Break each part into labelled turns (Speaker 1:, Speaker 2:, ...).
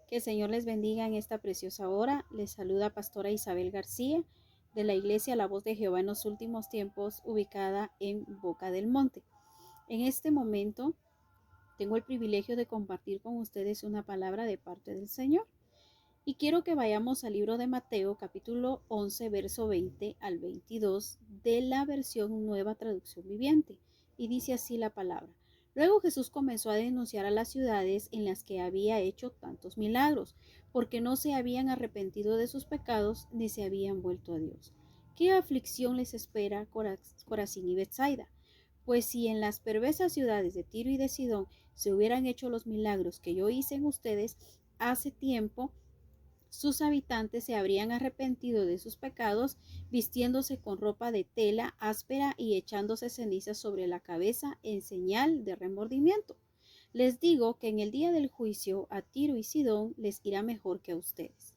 Speaker 1: Que el Señor les bendiga en esta preciosa hora. Les saluda Pastora Isabel García de la Iglesia La Voz de Jehová en los Últimos Tiempos, ubicada en Boca del Monte. En este momento tengo el privilegio de compartir con ustedes una palabra de parte del Señor. Y quiero que vayamos al libro de Mateo, capítulo 11, verso 20 al 22, de la versión Nueva Traducción Viviente. Y dice así la palabra. Luego Jesús comenzó a denunciar a las ciudades en las que había hecho tantos milagros, porque no se habían arrepentido de sus pecados ni se habían vuelto a Dios. ¿Qué aflicción les espera Corazín y Betsaida? Pues si en las perversas ciudades de Tiro y de Sidón se hubieran hecho los milagros que yo hice en ustedes hace tiempo, sus habitantes se habrían arrepentido de sus pecados, vistiéndose con ropa de tela áspera y echándose cenizas sobre la cabeza en señal de remordimiento. Les digo que en el día del juicio a Tiro y Sidón les irá mejor que a ustedes.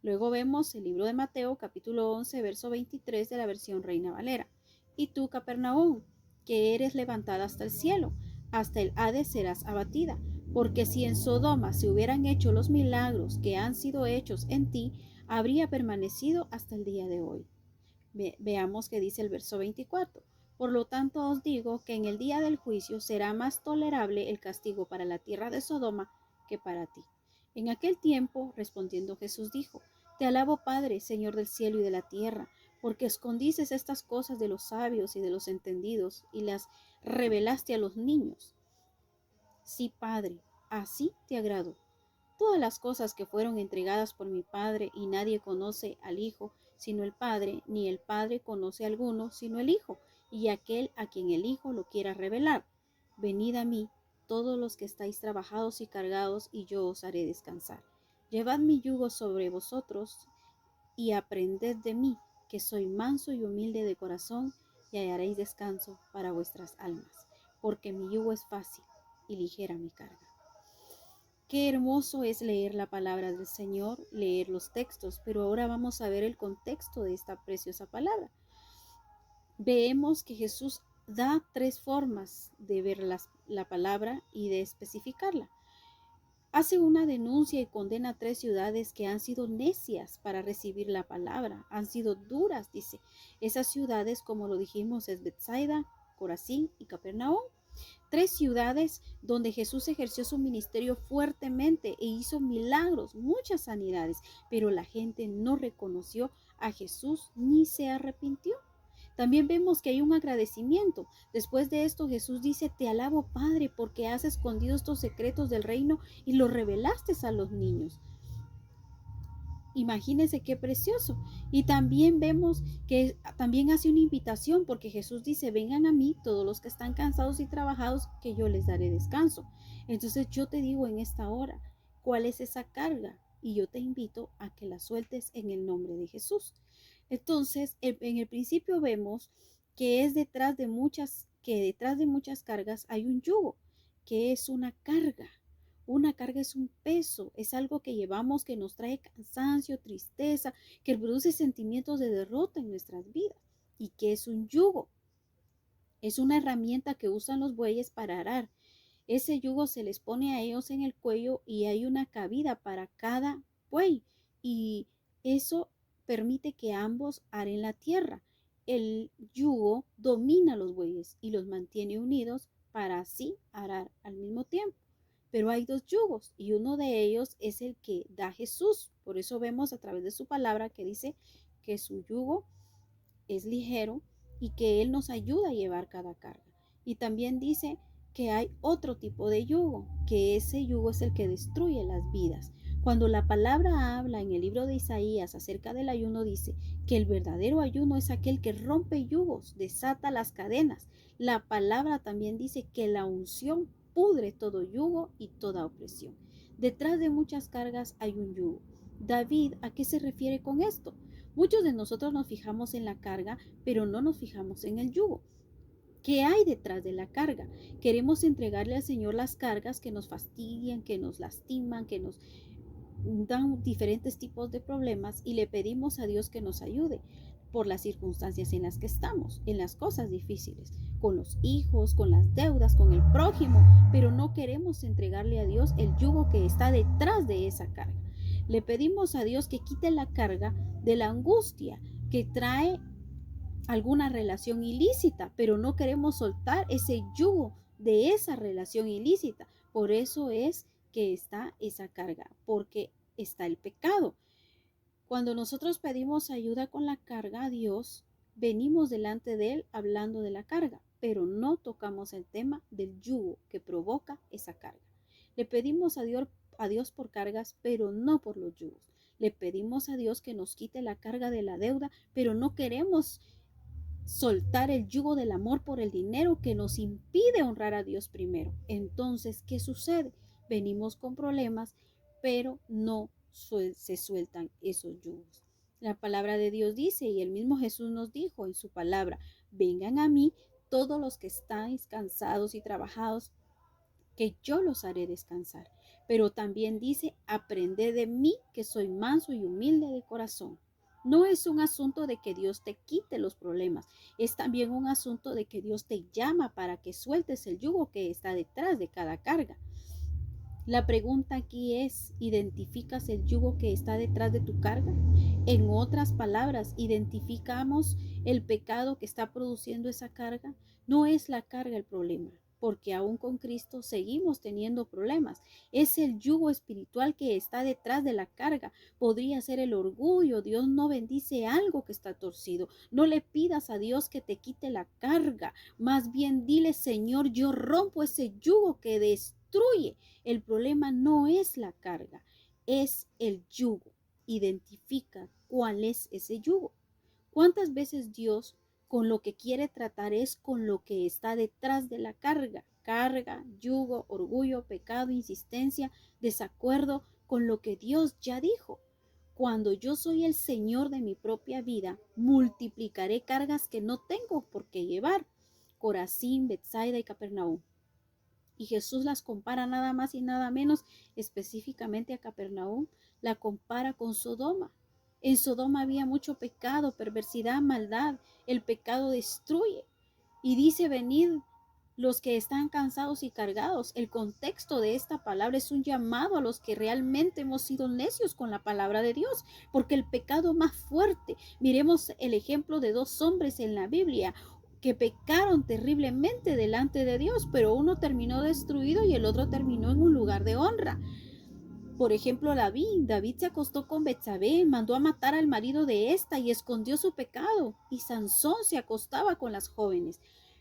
Speaker 1: Luego vemos el libro de Mateo, capítulo 11, verso 23 de la versión Reina Valera. Y tú, Capernaum, que eres levantada hasta el cielo, hasta el Hades serás abatida, porque si en Sodoma se hubieran hecho los milagros que han sido hechos en ti, habría permanecido hasta el día de hoy. Veamos qué dice el verso 24. Por lo tanto os digo que en el día del juicio será más tolerable el castigo para la tierra de Sodoma que para ti. En aquel tiempo, respondiendo Jesús dijo, Te alabo Padre, Señor del cielo y de la tierra, porque escondices estas cosas de los sabios y de los entendidos y las revelaste a los niños. Sí, Padre, así te agradó. Todas las cosas que fueron entregadas por mi Padre, y nadie conoce al Hijo sino el Padre, ni el Padre conoce a alguno sino el Hijo, y aquel a quien el Hijo lo quiera revelar. Venid a mí, todos los que estáis trabajados y cargados, y yo os haré descansar. Llevad mi yugo sobre vosotros, y aprended de mí, que soy manso y humilde de corazón, y hallaréis descanso para vuestras almas, porque mi yugo es fácil y ligera mi carga. Qué hermoso es leer la palabra del Señor, leer los textos, pero ahora vamos a ver el contexto de esta preciosa palabra. Vemos que Jesús da tres formas de ver la palabra y de especificarla. Hace una denuncia y condena a tres ciudades que han sido necias para recibir la palabra, han sido duras, dice. Esas ciudades, como lo dijimos, es Betsaida, Corazín y Capernaum. Tres ciudades donde Jesús ejerció su ministerio fuertemente e hizo milagros, muchas sanidades, pero la gente no reconoció a Jesús ni se arrepintió. También vemos que hay un agradecimiento. Después de esto Jesús dice, Te alabo Padre porque has escondido estos secretos del reino y los revelaste a los niños. Imagínense qué precioso. Y también vemos que también hace una invitación porque Jesús dice, vengan a mí todos los que están cansados y trabajados, que yo les daré descanso. Entonces yo te digo en esta hora, ¿cuál es esa carga? Y yo te invito a que la sueltes en el nombre de Jesús. Entonces, en el principio vemos que es detrás de muchas cargas hay un yugo, que es una carga. Una carga es un peso, es algo que llevamos que nos trae cansancio, tristeza, que produce sentimientos de derrota en nuestras vidas. ¿Y qué es un yugo? Es una herramienta que usan los bueyes para arar. Ese yugo se les pone a ellos en el cuello y hay una cabida para cada buey. Y eso permite que ambos aren la tierra. El yugo domina a los bueyes y los mantiene unidos para así arar al mismo tiempo. Pero hay dos yugos y uno de ellos es el que da Jesús. Por eso vemos a través de su palabra que dice que su yugo es ligero y que Él nos ayuda a llevar cada carga. Y también dice que hay otro tipo de yugo, que ese yugo es el que destruye las vidas. Cuando la palabra habla en el libro de Isaías acerca del ayuno, dice que el verdadero ayuno es aquel que rompe yugos, desata las cadenas. La palabra también dice que la unción pudre todo yugo y toda opresión. Detrás de muchas cargas hay un yugo. David, ¿a qué se refiere con esto? Muchos de nosotros nos fijamos en la carga, pero no nos fijamos en el yugo. ¿Qué hay detrás de la carga? Queremos entregarle al Señor las cargas que nos fastidian, que nos lastiman, que nos dan diferentes tipos de problemas y le pedimos a Dios que nos ayude por las circunstancias en las que estamos, en las cosas difíciles. con los hijos, con las deudas, con el prójimo, pero no queremos entregarle a Dios el yugo que está detrás de esa carga. Le pedimos a Dios que quite la carga de la angustia que trae alguna relación ilícita, pero no queremos soltar ese yugo de esa relación ilícita. Por eso es que está esa carga, porque está el pecado. Cuando nosotros pedimos ayuda con la carga a Dios, venimos delante de Él hablando de la carga, pero no tocamos el tema del yugo que provoca esa carga. Le pedimos a Dios por cargas, pero no por los yugos. Le pedimos a Dios que nos quite la carga de la deuda, pero no queremos soltar el yugo del amor por el dinero que nos impide honrar a Dios primero. Entonces, ¿qué sucede? Venimos con problemas, pero no se sueltan esos yugos. La palabra de Dios dice, y el mismo Jesús nos dijo en su palabra, vengan a mí todos los que estáis cansados y trabajados, que yo los haré descansar. Pero también dice, aprended de mí, que soy manso y humilde de corazón. No es un asunto de que Dios te quite los problemas, es también un asunto de que Dios te llama para que sueltes el yugo que está detrás de cada carga. La pregunta aquí es, ¿identificas el yugo que está detrás de tu carga? En otras palabras, ¿identificamos el pecado que está produciendo esa carga? No es la carga el problema, porque aún con Cristo seguimos teniendo problemas. Es el yugo espiritual que está detrás de la carga. Podría ser el orgullo. Dios no bendice algo que está torcido. No le pidas a Dios que te quite la carga. Más bien dile, Señor, yo rompo ese yugo que destruye. El problema no es la carga, es el yugo. Identifica cuál es ese yugo. ¿Cuántas veces Dios con lo que quiere tratar es con lo que está detrás de la carga? Carga, yugo, orgullo, pecado, insistencia, desacuerdo con lo que Dios ya dijo. Cuando yo soy el Señor de mi propia vida, multiplicaré cargas que no tengo por qué llevar. Corazín, Betsaida y Capernaum. Y Jesús las compara nada más y nada menos, específicamente a Capernaum, la compara con Sodoma. En Sodoma había mucho pecado, perversidad, maldad. El pecado destruye. Y dice, venid los que están cansados y cargados. El contexto de esta palabra es un llamado a los que realmente hemos sido necios con la palabra de Dios, porque el pecado más fuerte, miremos el ejemplo de dos hombres en la Biblia que pecaron terriblemente delante de Dios, pero uno terminó destruido y el otro terminó en un lugar de honra. Por ejemplo, David se acostó con Betsabé, mandó a matar al marido de esta y escondió su pecado. Y Sansón se acostaba con las jóvenes.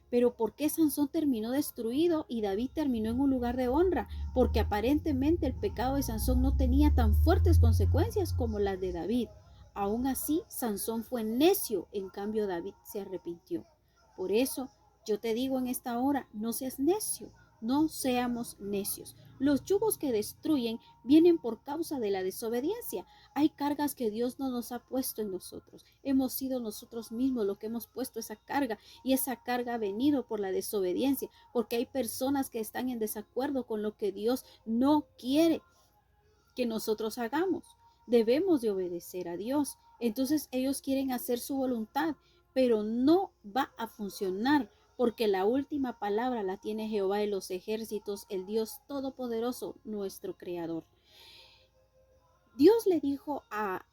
Speaker 1: Pero ¿por qué Sansón terminó destruido y David terminó en un lugar de honra? Porque aparentemente el pecado de Sansón no tenía tan fuertes consecuencias como las de David. Aún así, Sansón fue necio, en cambio David se arrepintió. Por eso yo te digo en esta hora, no seas necio, no seamos necios. Los yugos que destruyen vienen por causa de la desobediencia. Hay cargas que Dios no nos ha puesto en nosotros. Hemos sido nosotros mismos los que hemos puesto esa carga y esa carga ha venido por la desobediencia, porque hay personas que están en desacuerdo con lo que Dios no quiere que nosotros hagamos. Debemos de obedecer a Dios. Entonces ellos quieren hacer su voluntad, pero no va a funcionar porque la última palabra la tiene Jehová de los ejércitos, el Dios todopoderoso, nuestro creador. Dios le dijo a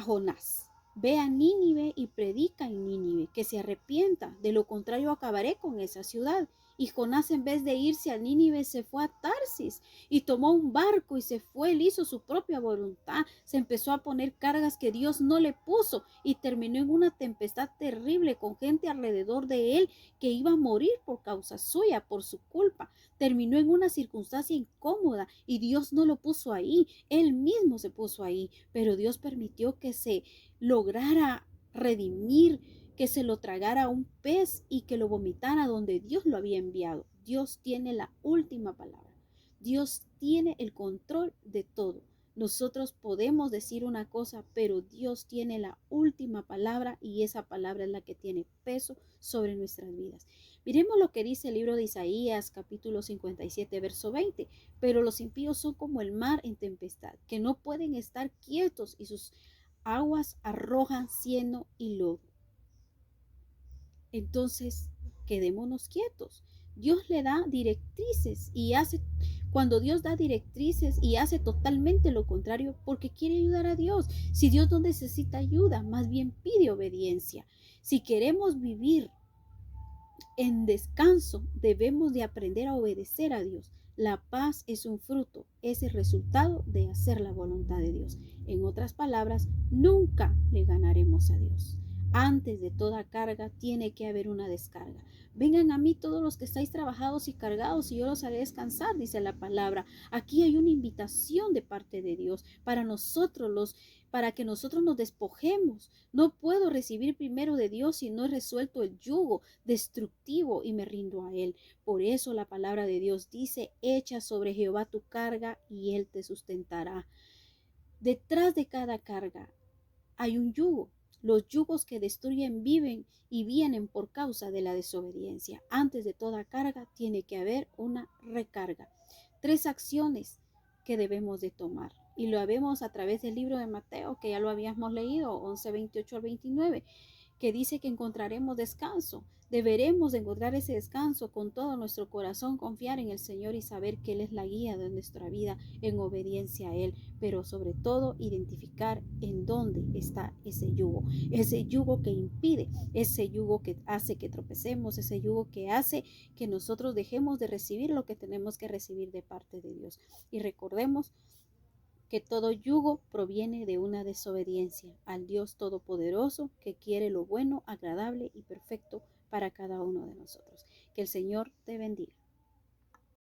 Speaker 1: Jonás, ve a Nínive y predica en Nínive, que se arrepienta, de lo contrario acabaré con esa ciudad. Y Jonás, en vez de irse a Nínive, se fue a Tarsis y tomó un barco y se fue. Él hizo su propia voluntad, se empezó a poner cargas que Dios no le puso y terminó en una tempestad terrible con gente alrededor de él que iba a morir por causa suya, por su culpa. Terminó en una circunstancia incómoda y Dios no lo puso ahí, él mismo se puso ahí, pero Dios permitió que se lograra redimir, que se lo tragara un pez y que lo vomitara donde Dios lo había enviado. Dios tiene la última palabra. Dios tiene el control de todo. Nosotros podemos decir una cosa, pero Dios tiene la última palabra y esa palabra es la que tiene peso sobre nuestras vidas. Miremos lo que dice el libro de Isaías, capítulo 57, verso 20. Pero los impíos son como el mar en tempestad, que no pueden estar quietos y sus aguas arrojan cieno y lodo. entonces quedémonos quietos. Dios le da directrices cuando Dios da directrices y hace totalmente lo contrario porque quiere ayudar a Dios. Si Dios no necesita ayuda, más bien pide obediencia. Si queremos vivir en descanso, debemos de aprender a obedecer a Dios. La paz es un fruto, es el resultado de hacer la voluntad de Dios. En otras palabras, nunca le ganaremos a Dios. Antes de toda carga tiene que haber una descarga. Vengan a mí todos los que estáis trabajados y cargados y yo los haré descansar, dice la palabra. Aquí hay una invitación de parte de Dios para que nosotros nos despojemos. No puedo recibir primero de Dios si no he resuelto el yugo destructivo y me rindo a Él. Por eso la palabra de Dios dice, echa sobre Jehová tu carga y Él te sustentará. Detrás de cada carga hay un yugo. Los yugos que destruyen viven y vienen por causa de la desobediencia. Antes de toda carga tiene que haber una recarga. 3 acciones que debemos de tomar. Y lo vemos a través del libro de Mateo, que ya lo habíamos leído, 11:28 al 29, que dice que encontraremos descanso. Deberemos de encontrar ese descanso con todo nuestro corazón, confiar en el Señor y saber que Él es la guía de nuestra vida en obediencia a Él, pero sobre todo identificar en dónde está ese yugo que impide, ese yugo que hace que tropecemos, ese yugo que hace que nosotros dejemos de recibir lo que tenemos que recibir de parte de Dios. Y recordemos que todo yugo proviene de una desobediencia al Dios Todopoderoso que quiere lo bueno, agradable y perfecto para cada uno de nosotros. Que el Señor te bendiga.